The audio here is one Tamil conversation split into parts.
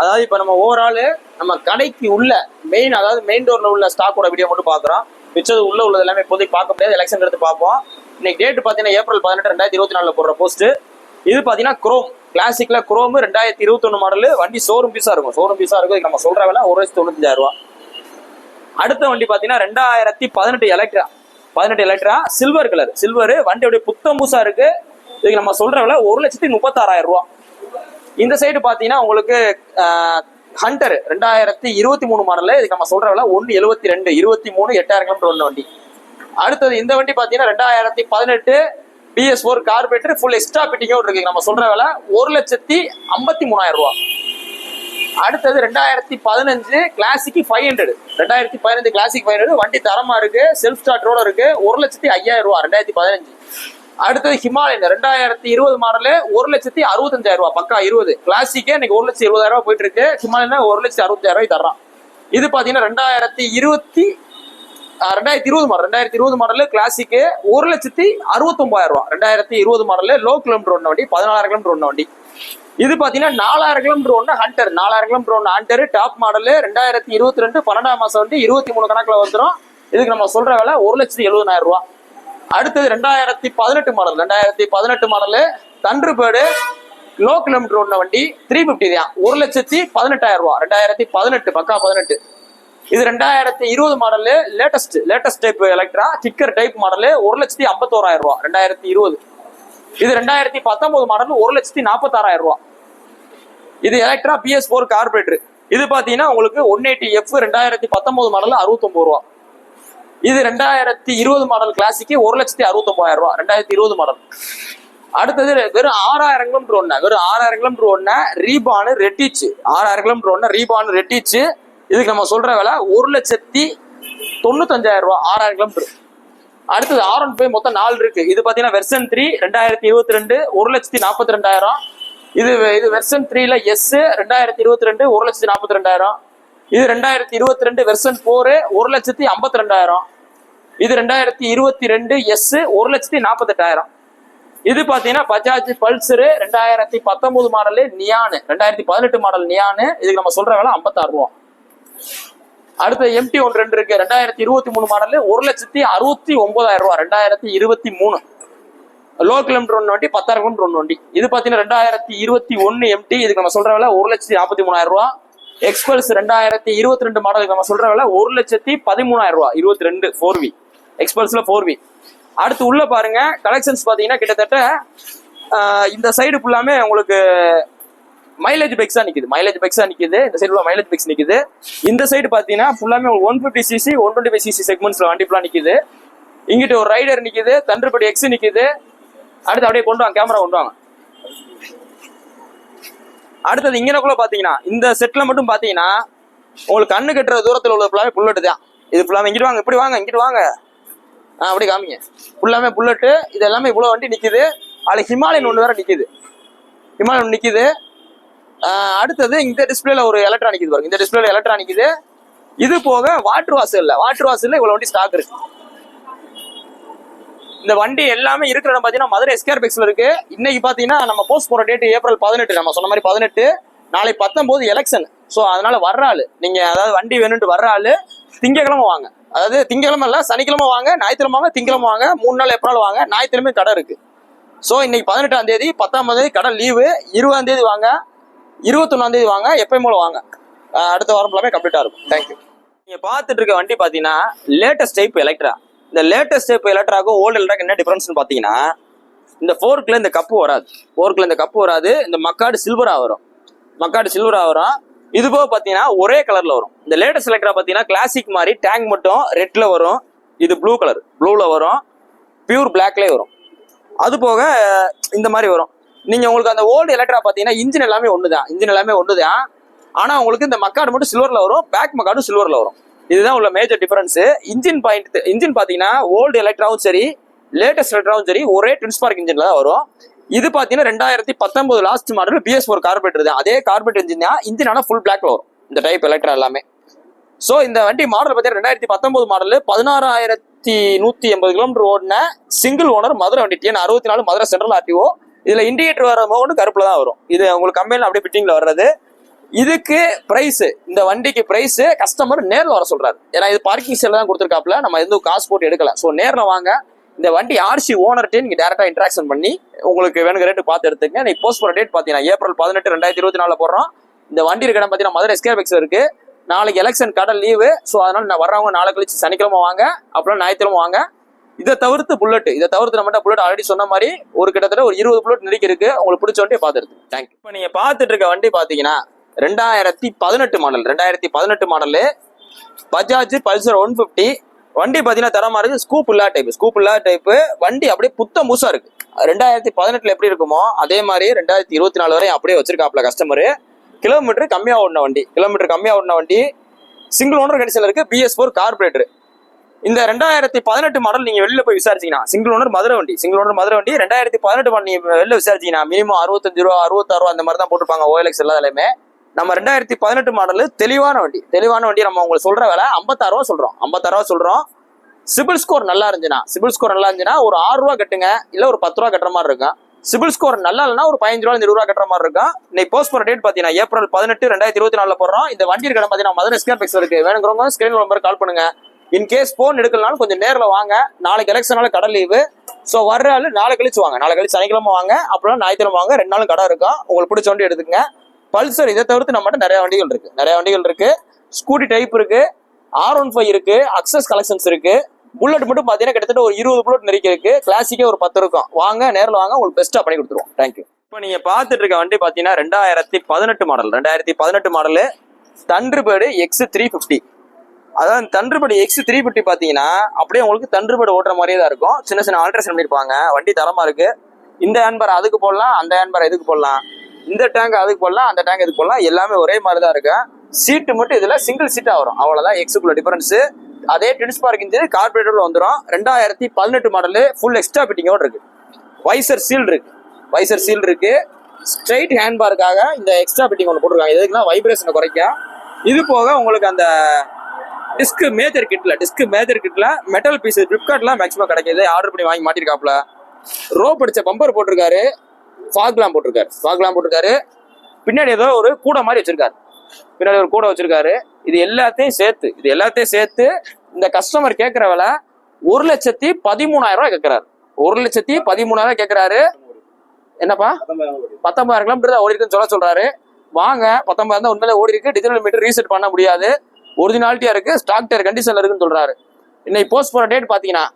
அதாவது இப்போ நம்ம ஓவரால் நம்ம கடைக்கு உள்ள மெயின், அதாவது மெயின் டோர்ல உள்ள ஸ்டாக்கோட வீடியோ மட்டும் பார்க்குறோம். மிச்சது உள்ளது எல்லாமே இப்போதைக்கு பார்க்க முடியாது, எலெக்ஷன் எடுத்து பார்ப்போம். இன்னைக்கு டேட் பார்த்தீங்கன்னா ஏப்ரல் 18 2024 போடுற போஸ்ட். இது பார்த்தீங்கன்னா குரோம் கிளாசிக்ல குரோம் 2021 மாடல் வண்டி. ஷோரூம் பீஸா இருக்கும், ஷோரூம் பீஸா இருக்கும். நம்ம சொல்ற விலை 1,95,000. அடுத்த வண்டி பார்த்தீங்கன்னா 2018 Electra, 18 Electra silver colour. Silver வண்டி அப்படியே புத்தம் பூசா இருக்கு. இதுக்கு நம்ம சொல்ற விலை 1,36,000. இந்த சைடு பார்த்தீங்கன்னா உங்களுக்கு ஹண்டர் 2023 மாடல். இதுக்கு நம்ம சொல்ற விலை 1,72 23 8000 கிலோமீட்டர் ஒன்று வண்டி. அடுத்தது இந்த வண்டி பார்த்தீங்கன்னா 2018 BS4 கார்பரேட்டர் ஃபுல் எக்ஸ்ட்ரா பிட்டிங்கோடு இருக்கு. நம்ம சொல்ற விலை 1,53,000. அடுத்தது 2015 கிளாசிக் 500, 2015 கிளாசிக் 500 வண்டி தரமா இருக்கு, செல்ஃப் ஸ்டார்டரோட இருக்கு. 1,05,000 2015. அடுத்தது ஹிமாலயன் 2020 மாடலு 1,65,000 பக்கா 20. கிளாசிக்கே இன்னைக்கு 1,70,000 போயிட்டு இருக்கு. ஹிமாலயன் 1,60,000 தர்றான். இது பாத்தீங்கன்னா 2020 model, 2020 model classic 1,69,000. 2020 model low kilometre ஒன்று வண்டி, 14,000 கிலோமீட்டர் ஒன்று வண்டி. இது பாத்தீங்கன்னா 4,000 கிலோமீட்டர் ஒன்று ஹண்டர், 4,000 கிலோமீட்டர் ஒன்று ஹண்டர் டாப் மாடலு. 2022 12ஆம் மாசம் வந்து 23 கணக்குல வந்துடும். இதுக்கு நம்ம சொல்ற விலை 1,70,000. அடுத்தது 2018 model, 2018 model Thunderbird low kilometre ஒன்று வண்டி 350 தான், 1,18,000. 2018 பக்கா 18. இது 2020 model latest type Electra kicker type model 1,51,000. 2020. இது 2019 மாடல் 1,46,000. இது எலக்ட்ரா BS4 கார்பரேட்டர். இது பாத்தீங்கன்னா உங்களுக்கு 180F 2019 மாடல் 69,000. இது 2020 மாடல் கிளாசிக்கு 1,69,000. 2020 மாடல். அடுத்தது வெறும் 6,000 கிலோமீட்டர் ஒண்ணு, வெறும் 6,000 கிலோமீட்டர் ஒண்ணு ரீபானு ரெட்டிச்சு, 6,000 கிலோமீட்டர் ஒண்ணு ரீபானு ரெட்டிச்சு. இதுக்கு நம்ம சொல்ற விலை 1,95,000. 6,000 கிலோமீட்டர். அடுத்தது R15 மொத்தம் 4 இருக்கு. இது பாத்தீங்கன்னா வெர்சன் 3 2022 1,42,000. இது வெர்சன் 3ல S 2022 1,42,000. இது 2022 வெர்சன் 4 1,52,000. இது 2022 S 1,48,000. இது பாத்தீங்கன்னா Bajaj Pulsar 2019 model neon, 2018 model neon. இதுக்கு நம்ம சொல்ற விலை 56,000. அடுத்த MT 1 இருக்கு 2023 மாடல் 1,69,000. 2023 லோ கிலோமீட்டர் ஒன்று வண்டி, 10,000 கிலோமீட்டர் ஒன்று வண்டி. இது பாத்தீங்கன்னா 2021 MT. இதுக்கு நம்ம சொல்ற விலை 1,43,000. எக்ஸ்பல்ஸ் 2022 மாடலுக்கு நம்ம சொல்ற விலை 1,13,000. 22 4V எக்ஸ்பல்ஸ்ல 4V. அடுத்து உள்ள பாருங்க கலெக்ஷன்ஸ் பாத்தீங்கன்னா கிட்டத்தட்ட இந்த சைடு ஃபுல்லாமே உங்களுக்கு மைலேஜ் பைக்ஸா நிக்குது, மைலேஜ் பைக்ஸா நிக்குது. இந்த சைடு மைலேஜ் பைக்ஸ் நிக்குது. இந்த சைடு பாத்தீங்கன்னா ஃபுல்லாமே 150cc 125cc செக்மெண்ட்ஸ்ல வண்டி ஃபுல்லா நிக்குது. இங்கிட்ட ஒரு ரைடர் நிக்குது, தண்டர்பேர்டு X நிக்குது. அடுத்து அப்படியே கொண்டு வாங்க, கேமரா கொண்டு வாங்க. அடுத்தது இங்கனக்குள்ள பாத்தீங்கன்னா இந்த செட்ல மட்டும் பாத்தீங்கன்னா உங்களுக்கு கண்ணு கட்டுற தூரத்துல உள்ள ஃபுல்லாமே புல்லட் தான். இது ஃபுல்லாமே இங்கிட்டு வாங்க, இப்படி வாங்க, இங்கிட்டு வாங்க, அப்படி காமிங்க. ஃபுல்லாமே புல்லட்டு. இது எல்லாமே இவ்வளவு வண்டி நிக்குது. அதுல ஹிமாலயன் ஒன்று வேற நிக்குது, ஹிமாலயன் ஒன்று நிக்குது. அடுத்தது இந்த டிஸ்பிளேல ஒரு எலக்ட்ரா நிக்குது பாருங்க, இந்த டிஸ்பிளேல எலக்ட்ரா நிக்குது. இது போக வாட்டர் வாஷர்ல இவ்வளவு வண்டி ஸ்டாக் இருக்கு. இந்த வண்டி எல்லாமே இருக்கிற இடம் பாத்தீங்கன்னா மதுரை எஸ்கேர் பெக்ஸ்ல இருக்கு. இன்னைக்கு பாத்தீங்கன்னா நம்ம போஸ்ட் போற டேட் ஏப்ரல் 18, நம்ம சொன்ன மாதிரி 18. நாளைக்கு 19 எலெக்ஷன். ஸோ அதனால வர்ற ஆளு நீங்க, அதாவது வண்டி வேணும்ட்டு வர்ற ஆளு திங்கக்கிழமை வாங்க. அதாவது திங்கக்கிழமை இல்ல, சனிக்கிழமை வாங்க, ஞாயிற்றுக்கிழமை வாங்க, திங்கக்கிழமை வாங்க, 3 நாள் எப்பனாலும் வாங்க. ஞாயிற்றுக்கிழமை கடை இருக்கு. ஸோ இன்னைக்கு 18ஆம் தேதி 19ஆம் தேதி கடை லீவு. 20ஆம் தேதி வாங்க, 21ஆம் தேதி வாங்க, எப்பயும் போல வாங்க. அடுத்த வாரம் ஃபுல்லாமே கம்ப்ளீட்டா இருக்கும். தேங்க்யூ. நீங்க பார்த்துட்டு இருக்க வண்டி பாத்தீங்கன்னா லேட்டஸ்ட் டைப் எலக்ட்ரா. இந்த லேட்டஸ்ட் டைப் எலக்ட்ராக்கும் ஓல்டு எலக்ட்ராக்கும் என்ன டிஃபரன்ஸ்னு பாத்தீங்கன்னா, இந்த ஃபோர்க்ல இந்த கப்பு வராது, இந்த மக்காடு சில்வரா வரும், இது போக பாத்தீங்கன்னா ஒரே கலர்ல வரும். இந்த லேட்டஸ்ட் எலக்ட்ரா பாத்தீங்கன்னா கிளாசிக் மாதிரி டேங்க் மட்டும் ரெட்ல வரும். இது ப்ளூல வரும், பியூர் பிளாக்லயே வரும். அது போக இந்த மாதிரி வரும். நீங்க உங்களுக்கு அந்த ஓல்டு எலக்ட்ரா பாத்தீங்கன்னா இன்ஜின் எல்லாமே ஒண்ணுதான். ஆனா உங்களுக்கு இந்த மக்காடு மட்டும் சில்வர்ல வரும், பேக் மக்காடும் சில்வர்ல வரும். இதுதான் உள்ள மேஜர் டிஃபரன்ஸ். இன்ஜின் பாத்தீங்கன்னா ஓல்டு எலக்ட்ராவும் சரி, லேட்டஸ்ட் எலக்ட்ராவும் சரி ஒரே ட்வின் ஸ்பார்க் இன்ஜின்ல தான் வரும். இது பாத்தீங்கன்னா 2019 லாஸ்ட் மாடல் BS4 கார்பரேட்டர் தான். அதே கார்பரேட்டர் இன்ஜின் தான். இன்ஜின் ஆனா ஃபுல் பிளாக்ல வரும் இந்த டைப் எலக்ட்ரா எல்லாமே. சோ இந்த வண்டி மாடல் பாத்தீங்கன்னா 2019 மாடல் 16,180 கிலோமீட்டர் ஓடின சிங்கிள் ஓனர் மதுரை வண்டி. TN 64 Madurai central RTO. இதுல இண்டிகேட்டர் வர மோகன் கருப்புல தான் வரும். இது உங்களுக்கு கம்பெனில அப்படியே ஃபிட்டிங்ல வர்றது. இதுக்கு பிரைஸ், இந்த வண்டிக்கு பிரைஸ் கஸ்டமர் நேரில் வர சொல்றாரு. ஏன்னா இது பார்க்கிங் செல் தான் கொடுத்துருக்காப்ல, நம்ம எதுவும் காசு போட்டு எடுக்கல. ஸோ நேரில் வாங்க. இந்த வண்டி ஆர்சி ஓனர்கிட்ட நீங்க டேரக்டா இன்ட்ராக்ஷன் பண்ணி உங்களுக்கு வேணுங்க ரேட்டு பார்த்து எடுத்துங்க. இன்னைக்கு போஸ்ட் போற டேட் பார்த்தீங்கன்னா ஏப்ரல் 18 2024 போடுறோம். இந்த வண்டி இருக்க இடம் பார்த்தீங்கன்னா மதுரை எஸ்கேபெக்ஸ் இருக்கு. நாளைக்கு எலெக்ஷன் கடல் லீவு. ஸோ அதனால நான் வர்றவங்க நாளை கழிச்சு சனிக்கிழமை வாங்க, அப்புறம் ஞாயிற்றுக்கிழமை வாங்க. இதை தவிர்த்து புல்லட், நம்மகிட்ட புல்லட் ஆல்ரெடி சொன்ன மாதிரி ஒரு கிட்டத்தட்ட ஒரு 20 புல்லட் நெருக்கி இருக்கு. உங்களுக்கு பிடிச்ச வண்டியை பார்த்துருக்கு. தேங்க்யூ. இப்போ நீங்க பார்த்துட்டு இருக்க வண்டி பார்த்தீங்கன்னா 2018 மாடல். 2018 model Bajaj Pulsar 150. வண்டி பார்த்தீங்கன்னா தரமா இருக்கு. ஸ்கூப் இல்லா டைப்பு. வண்டி அப்படியே புத்த மூசா இருக்கு. 2018 எப்படி இருக்குமோ அதே மாதிரி 2024 வரையும் அப்படியே வச்சிருக்காப்ல கஸ்டமரு. கிலோமீட்டர் கம்மியா ஓடின வண்டி, சிங்கிள் ஓனர் கண்டிஷன்ல இருக்கு. BS4 carburettor. இந்த 2018 மாடல் நீங்க வெளியில போய் விசாரிச்சீங்கன்னா சிங்கிள் ஓனர் மதுரை வண்டி 2018 மாடல் நீங்க வெளில விசாரிச்சீங்கன்னா மினிமம் 65 ரூபா 66 ரூபா அந்த மாதிரி தான் போட்டுருப்பாங்க. OLX எல்லாத்துலயுமே. நம்ம 2018 மாடல் தெளிவான வண்டி. நம்ம உங்களுக்கு சொல்ற வேலை 56 ரூபா சொல்றோம். சிபில் ஸ்கோர் நல்லா இருந்துச்சுன்னா ஒரு 6 ரூபா கட்டுங்க, இல்ல ஒரு 10 ரூபா கட்டுற மாதிரி இருக்கும். சிபில் ஸ்கோர் நல்லா இல்லைன்னா ஒரு 15 ரூபா 20 ரூபா கட்டுற மாதிரி இருக்கும். இன்னைக்கு போஸ்ட் போற டேட் பாத்தீங்கன்னா ஏப்ரல் 18 2024 போடுறோம். இந்த வண்டி இருக்க பாத்தீங்கன்னா மதுரை எஸ்கேபெக்ஸ் இருக்கு. வேணுங்கிறவங்க ஸ்கிரீன் நம்பர் கால் பண்ணுங்க. இன்கேஸ் போன் எடுக்கலனாலும் கொஞ்சம் நேரில் வாங்க. நாளைக்கு எலெக்ஷனால கடை லீவு. ஸோ வர்ற ஆள் நாளை கழிச்சு வாங்க. சனிக்கிழமை வாங்க, அப்புறம் ஞாயிற்றுக்கிழமை வாங்க. 2 நாளும் கடை இருக்கும். உங்களுக்கு பிடிச்ச வண்டி எடுத்துக்கங்க. பல்சர் இதை தவிர்த்து நம்மகிட்ட நிறைய வண்டிகள் இருக்கு. ஸ்கூட்டி டைப் இருக்கு, R15 இருக்கு, அக்சஸ் கலெக்ஷன்ஸ் இருக்கு. புல்லட் மட்டும் பாத்தீங்கன்னா கிட்டத்தட்ட ஒரு 20 புல்லட் நெருக்கி இருக்கு. கிளாசிக்கே ஒரு 10 இருக்கும். வாங்க, நேரில் வாங்க, உங்களுக்கு பெஸ்ட்டா பண்ணி கொடுத்துருவோம். தேங்க்யூ. இப்போ நீங்க பார்த்துட்டு இருக்க வண்டி பாத்தீங்கன்னா 2018 மாடலு தண்டர்பேர்டு X350. அதாவது தண்டர்பேர்டு X350 பாத்தீங்கன்னா அப்படியே உங்களுக்கு தண்டர்பேர்டு ஓட்டுற மாதிரியே தான் இருக்கும். சின்ன ஆல்ட்ரேஷன் பண்ணிருப்பாங்க. வண்டி தரமா இருக்கு. இந்த ஹேண்ட்பார் அதுக்கு போடலாம், அந்த ஹேண்ட்பார் இதுக்கு போடலாம், இந்த டேங்க் அதுக்கு போடலாம், அந்த டேங்க் இதுக்கு போடலாம். எல்லாமே ஒரே மாதிரி தான் இருக்கு. சீட்டு மட்டும் இதுல சிங்கிள் சீட்டா வரும். அவ்வளவுதான் எக்ஸுக்குள்ள டிஃபரன்ஸ். அதே ட்வின்ஸ் பார்க் இன்ஜின் கார்பரேட்டர் வந்துடும். 2018 மாடலு ஃபுல் எக்ஸ்ட்ரா ஃபிட்டிங்கோட இருக்கு. வைசர் சீல் இருக்கு. ஸ்ட்ரைட் ஹேண்ட்பாருக்காக இந்த எக்ஸ்ட்ரா ஃபிட்டிங் ஒன்று போட்டிருக்காங்க. எதுக்குன்னா வைப்ரேஷனை குறைக்க. இது போக உங்களுக்கு அந்த டிஸ்க் மேஜர் கிட்ல மெட்டல் பீஸ் பிளிப்கார்ட்லாம் மேக்ஸிமம் கிடைக்கிது. ஆர்டர் பண்ணி வாங்கி மாட்டிருக்காப்ல. ரோப் அடிச்ச பம்பர் போட்டிருக்காரு. ஃபாக்லாம் போட்டிருக்காரு. பின்னாடி ஏதோ ஒரு கூடை மாதிரி வச்சிருக்காரு. இது எல்லாத்தையும் சேர்த்து இந்த கஸ்டமர் கேட்கிற விலை 1,13,000 ரூபாய் கேட்கிறாரு. 1,13,000 கேட்கிறாரு. என்னப்பா 19,000 கிலோமீட்டர் தான் ஓடி இருக்குன்னு சொல்றாரு. வாங்க, 19,000 தான் உண்மையில ஓடி இருக்கு. டிஜிட்டல் மீட்டர் ரீசெட் பண்ண முடியாது. ஒரிஜினாலிட்டியா இருக்கு. ஸ்டாக் டயர் கண்டிஷன்ல இருக்குன்னு சொல்றாரு. இன்னைக்கு போஸ்ட் போற டேட் பாத்தீங்கன்னா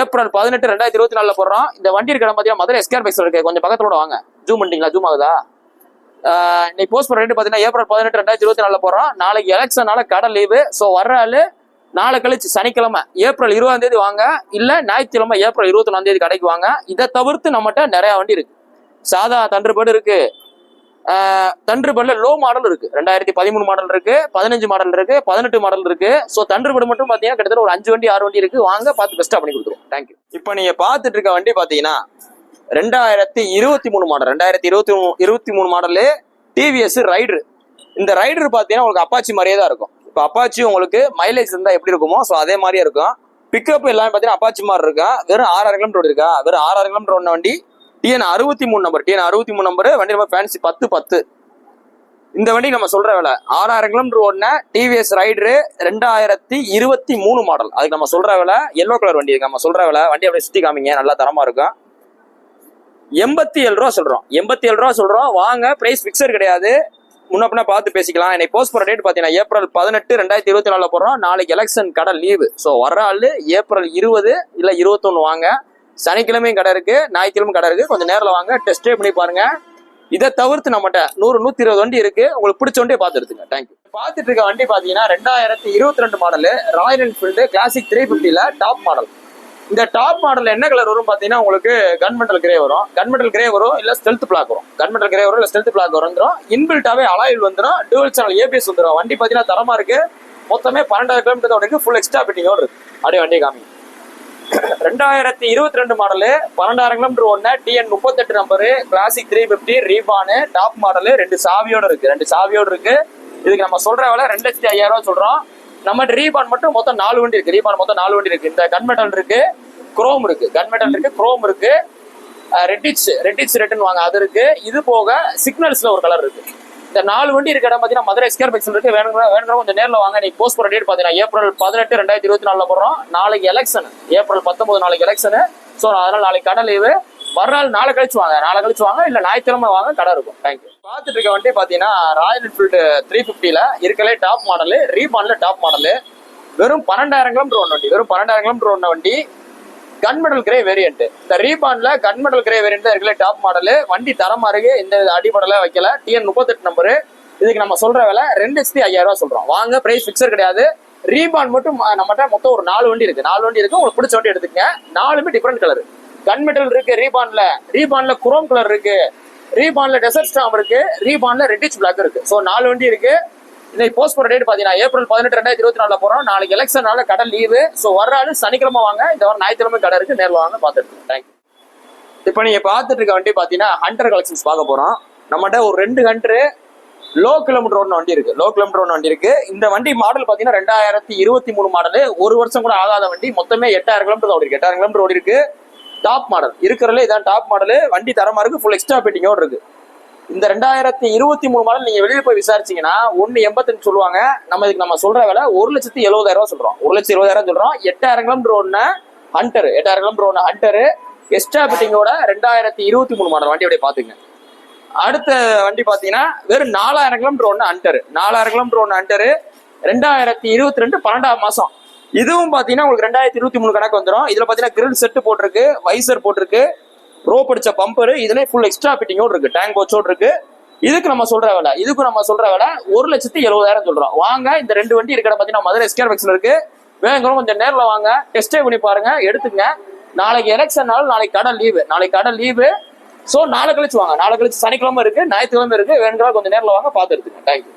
ஏப்ரல் 18 2024 போடுறோம். இந்த வண்டி இருக்கிற பாத்தீங்கன்னா மதுரை எஸ்கேபெக்ஸ் இருக்கு. கொஞ்சம் பக்கத்தோட வாங்க. ஜூம் பண்ணிட்டீங்களா? ஜூம் ஆகுதா? இன்னைக்கு போஸ்ட் போற டேட் பாத்தீங்கன்னா ஏப்ரல் 18 2024 போடுறோம். நாளைக்கு எலெக்ஷனால கடை லீவு. ஸோ வர்ற ஆளு நாளை கழிச்சு சனிக்கிழமை ஏப்ரல் 20 வாங்க, இல்ல ஞாயிற்றுக்கிழமை ஏப்ரல் 21 கடைக்கு வாங்க. இதை தவிர்த்து நம்மகிட்ட நிறைய வண்டி இருக்கு. சாதா தண்டர்பேர்டு இருக்கு. தண்டர்பேர்ட்ல லோ மாடல் இருக்கு. 2013 மாடல் இருக்கு, 15 மாடல் இருக்கு, 18 மாடல் இருக்கு. ஸோ தண்டர்பேர்டு மட்டும் பாத்தீங்கன்னா கிட்டத்தட்ட ஒரு 5 வண்டி 6 வண்டி இருக்கு. வாங்க, பார்த்து பெஸ்டா பண்ணி கொடுத்துருவோம். தேங்க்யூ. இப்போ நீங்க பார்த்துட்டு இருக்க வண்டி பாத்தீங்கன்னா 2023 மாடல். 2023 model TVS Raider. இந்த ரைடர் பாத்தீங்கன்னா உங்களுக்கு அப்பாச்சி மாதிரியே தான் இருக்கும். இப்போ அப்பாச்சி உங்களுக்கு மைலேஜ் இருந்தா எப்படி இருக்குமோ ஸோ அதே மாதிரியே இருக்கும். பிக்கப் எல்லாமே பாத்தீங்கன்னா அப்பாச்சி மாதிரி இருக்கா. வெறும் 6000 கிலோமீட்டர் இருக்கா. வெறும் 6000 கிலோமீட்டர் ஓடின வண்டி. TN63 number. வண்டி நம்ம ஃபேன்சி 1010. இந்த வண்டி நம்ம சொல்ற வேலை 6000 கிலோமீட்டர் ஓடின டிவிஎஸ் ரைடரு 2023 மாடல். அதுக்கு நம்ம சொல்ற வேலை எல்லோ கலர் வண்டி. நம்ம சொல்ற வேலை வண்டி அப்படியே சுத்தி காமிங்க, நல்லா தரமா இருக்கும். 87 ரூபா சொல்றோம். வாங்க, பிரைஸ் பிக்சர் கிடையாது. முன்ன பின்ன பார்த்து பேசிக்கலாம். இன்னைக்கு போஸ்ட் போற டேட் பாத்தீங்கன்னா ஏப்ரல் 18 2024 போடுறோம். நாளைக்கு எலெக்ஷன் கடை லீவு. ஸோ வர்ற ஆளு ஏப்ரல் 20 இல்ல 21 வாங்க. சனிக்கிழமையும் கடை இருக்கு, ஞாயிற்றுக்கிழமை கடை இருக்கு. கொஞ்சம் நேரில் வாங்க, டெஸ்ட் ட்ரைவ் பண்ணி பாருங்க. இதை தவிர்த்து நம்மகிட்ட 100-120 வண்டி இருக்கு. உங்களுக்கு பிடிச்ச வண்டியை பார்த்து எடுத்துங்க. தேங்க்யூ. பார்த்துட்டு இருக்க வண்டி பாத்தீங்கன்னா 2022 மாடலு ராயல் என்ஃபீல்டு கிளாசிக் 350ல டாப் மாடல். இந்த டாப் மாடல் என்ன கலர் வரும் பாத்தீங்கன்னா உங்களுக்கு கன்மெண்டல் கிரே வரும், இல்ல ஸ்டெல்த் பிளாக் வரும். இன்பில்ட்டாவே அலாயில் வந்துடும். டூவல் சேனல் ABS வந்துடும். வண்டி பாத்தீங்கன்னா தரமா இருக்கு. மொத்தமே 12,000 கிலோமீட்டர் இருக்கு. ஃபுல் எக்ஸ்ட்ரா ஃபிட்டிங்கோட இருக்கு. அப்படியே வண்டி காமி. 2022 மாடலு 12,000 கிலோமீட்டர் ஓடின TN38 நம்பரு கிளாசிக் 350 ரீபானு டாப் மாடலு 2 சாவியோட இருக்கு. இதுக்கு நம்ம சொல்ற வேலை 2,50,000 ரூபாய் சொல்றோம். நம்ம ரீபான் மட்டும் மொத்தம் 4 வண்டி இருக்கு. இந்த கன்மெட்டல் இருக்கு, குரோம் இருக்கு, ரெட்டிச் ரெட்னு வாங்க அது இருக்கு. இது போக சிக்னல்ஸ்ல ஒரு கலர் இருக்கு. இந்த 4 வண்டி இருக்க இடம் பார்த்தீங்கன்னா மதுரை எஸ்கேர் பைக்ஸ் இருக்கு. வேணுங்கிற கொஞ்சம் நேரில் வாங்க. நீ போஸ்ட் போற டேட் பார்த்தீங்கன்னா ஏப்ரல் 18 2024 போடுறோம். நாளைக்கு எலெக்ஷன், ஏப்ரல் 19 நாளைக்கு எலெக்ஷன். ஸோ அதனால நாளைக்கு கடை லீவு. வர்றாள் நாளை கழிச்சு வாங்க, இல்ல ஞாயிற்றுக்கிழமை வாங்க, கடை இருக்கும். தேங்க்யூ. பார்த்துட்டு இருக்க வண்டி பாத்தீங்கன்னா ராயல் என்ஃபீல்டு 350ல இருக்கலே டாப் மாடலு, ரீபான்ல டாப் மாடலு. வெறும் 12,000 கிலோமீட்டர் ஓடின வண்டி, வெறும் 12,000 கிலோமீட்டர் ஓடின வண்டி. கன்மெடல் கிரே வேரியன்ட். இந்த ரீபான்ல கன்மெடல் கிரே வேரியன்ட் தான் இருக்கலே டாப் மாடலு. வண்டி தரமா இருக்கு, இந்த அடிப்படல வைக்கல. TN 38 number. இதுக்கு நம்ம சொல்ற விலை 2,50,000 சொல்றோம். வாங்க, பிரைஸ் பிக்சர் கிடையாது. ரீபான் மட்டும் நம்மகிட்ட மொத்தம் ஒரு 4 வண்டி இருக்கு. 4 வண்டி இருக்கு. உங்களுக்கு பிடிச்ச வண்டி எடுத்துக்கங்க. 4மே டிஃபரெண்ட் கலர். கன்மெட்டல் இருக்கு ரீபான்ல குரோம் கலர் இருக்கு, ரீபான்ல டெசர்ட் ஸ்டாம் இருக்கு, ரீபான்ல ரெட்டிஷ் பிளாக் இருக்கு. ஸோ 4 வண்டி இருக்கு. இன்னைக்கு போஸ்ட் போற டேட் பாத்தீங்கன்னா ஏப்ரல் 18 2024 போறோம். நாளைக்கு எலெக்ஷனால கடை லீவு. ஸோ வர்றாரு சனிக்கிழமை வாங்க. இந்த வாரம் ஞாயிற்றுக்கிழமை கடை இருக்கு, நேரில் வாங்க, பார்த்துட்டு. தேங்க்யூ. இப்போ நீங்க பார்த்துட்டு இருக்க வண்டி பாத்தீங்கன்னா ஹண்டர் கலெக்ஷன்ஸ் பார்க்க போறோம். நம்மகிட்ட ஒரு 2 ஹண்டர் லோ கிலோமீட்டர் ஓடின வண்டி இருக்கு. இந்த வண்டி மாடல் பாத்தீங்கன்னா 2023 மாடல். 1 வருஷம் கூட ஆகாத வண்டி. மொத்தமே 8,000 கிலோமீட்டர் ஓடி இருக்கு. 8,000 கிலோமீட்டர் ஓடி இருக்கு. டாப் மாடல் இருக்கிறதுல இதான் டாப் மாடல். வண்டி தரமா இருக்கு, ஃபுல் எக்ஸ்ட்ரா பெட்டிங்கோட இருக்கு. இந்த 2023 மாடல் நீங்க வெளியில போய் விசாரிச்சீங்கன்னா 1,85 சொல்லுவாங்க. நம்ம சொல்ற விலை 1,70,000 சொல்றோம். 1,70,000 சொல்றோம். 8,000 கிலோமீட்டர் ஓடின ஹண்டர், 8,000 கிலோமீட்டர் ஓடின ஹண்டர் எக்ஸ்ட்ரா பெட்டிங்கோட 2023 மாடல் வண்டி அப்படியே பாத்துங்க. அடுத்த வண்டி பாத்தீங்கன்னா வெறும் 4,000 கிலோமீட்டர் ஓடின ஹண்டர், 4,000 கிலோமீட்டர் ஓடின ஹண்டர் 2022 12ஆம் மாசம். இதுவும் பாத்தீங்கன்னா உங்களுக்கு 2023 கணக்கு வந்துடும். இதுல பாத்தீங்கன்னா கிரில் செட் போட்டிருக்கு, வைசர் போட்டிருக்கு, ரோப் அடிச்ச பம்பர், இதுல ஃபுல் எக்ஸ்ட்ரா ஃபிட்டிங்கோடு இருக்கு, டேங்க் போச்சோடு இருக்கு. இதுக்கு நம்ம சொல்ற விலை 1,70,000 சொல்றோம். வாங்க, இந்த 2 வண்டி இருக்கிற பாத்தீங்கன்னா மதுரை எஸ்கேர் பைக்ஸ்ல இருக்கு. வேணுங்கிறவங்க கொஞ்சம் நேரில் வாங்க, டெஸ்டே பண்ணி பாருங்க, எடுத்துங்க. நாளைக்கு எலெக்ஷன்னாலும் நாளைக்கு கடை லீவு. ஸோ நாளை கழிச்சு வாங்க. நாளை கழிச்சு சனிக்கிழமை இருக்கு, ஞாயிற்றுக்கிழமை இருக்கு. வேணுங்கிறவங்க கொஞ்சம் நேரில் வாங்க, பார்த்து எடுத்துங்க. தேங்க்யூ.